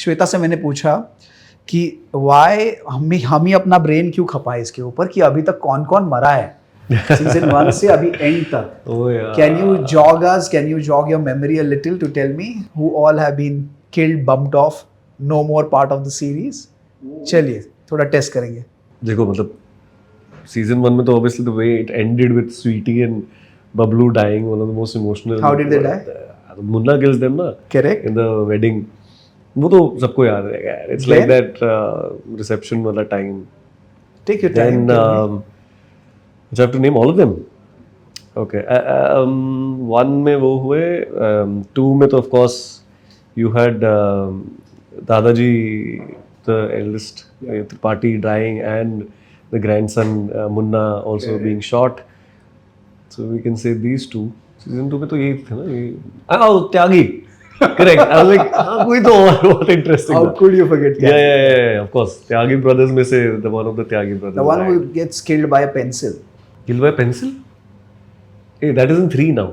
श्वेता से मैंने पूछा कि वाई हम ही अपना ब्रेन क्यों खपाए इसके ऊपर कि अभी तक कौन कौन मरा है सीजन 1 से अभी एंड तक. Can you jog us? Can you jog your memory a little to tell me who all have been killed, bumped off, no more part of the series? चलिए थोड़ा टेस्ट करेंगे. देखो मतलब सीजन 1 में तो obviously the way it ended with Sweetie and Bablu dying, one of the most emotional. How did they die? Munna kills them ना. Correct. In the wedding. वो तो सबको याद रहेगा यार. It's like that reception वाला time. Take your time. Then you have to name all of them. Okay. 1 में वो हुए. 2 में तो of course you had दादाजी the eldest Tripathi dying and the grandson Munna also being shot. So we can say these two. Season 2 में तो यही थे ना ये. त्यागी. Correct. I was like हाँ कोई तो और बहुत interesting. How could you forget? Yeah. Of course. Tyagi brothers में से the one of the Tyagi brothers. The one who gets killed by a pencil. Killed by pencil? Hey, that is in 3 now.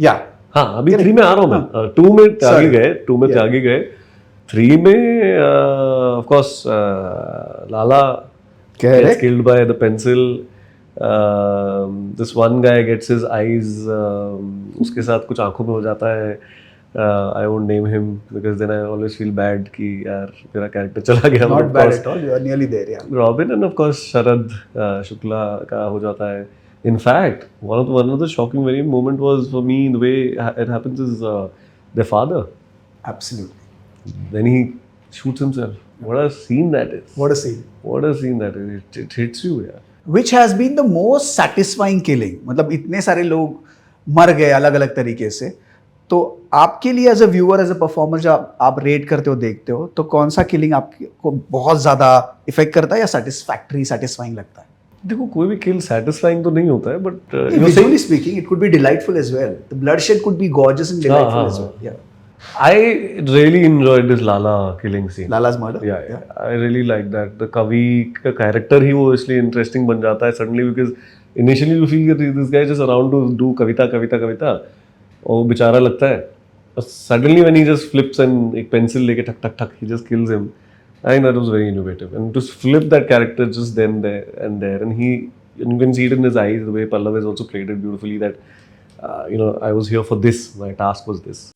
Yeah. हाँ अभी 3 में आ रहा हूँ मैं. 2 में त्यागी गए. 2 में त्यागी गए. 3 में of course Lala gets killed by the pencil. This one guy gets his eyes उसके साथ कुछ आंखों में हो जाता है. I won't name him because then I always feel bad कि यार मेरा character चला गया. Not bad at all. You are nearly there. Yeah. Robin and of course Sharad Shukla का हो जाता है. In fact, one of the shocking very moment was for me the way it happens is their father. Absolutely. Then he shoots himself. What a scene that is. What a scene. What a scene that is. It hits you, yeah. Which has been the most satisfying killing. मतलब इतने सारे लोग मर गए अलग अलग तरीके से. तो आपके लिए as a viewer as a performer जब आप रेट करते हो देखते हो तो कौन सा किलिंग आपको बहुत ज़्यादा इफेक्ट करता है या सेटिस्फाइंग लगता है? देखो कोई भी किल सेटिस्फाइंग तो नहीं होता है but visually speaking it could be delightful as well. The bloodshed could be gorgeous and delightful as well. या I really enjoyed this Lala killing scene. Lala's murder? Yeah. I really like that. The Kavi का character ही वो इसलिए interesting बन जाता है suddenly because initially you feel that this guy is just around to do कविता और वो बेचारा लगता है. Suddenly when he just flips and एक pencil लेके ठक he just kills him. I think that was very innovative and to flip that character just then there and you can see it in his eyes the way Pallav has also played it beautifully that I was here for this, my task was this.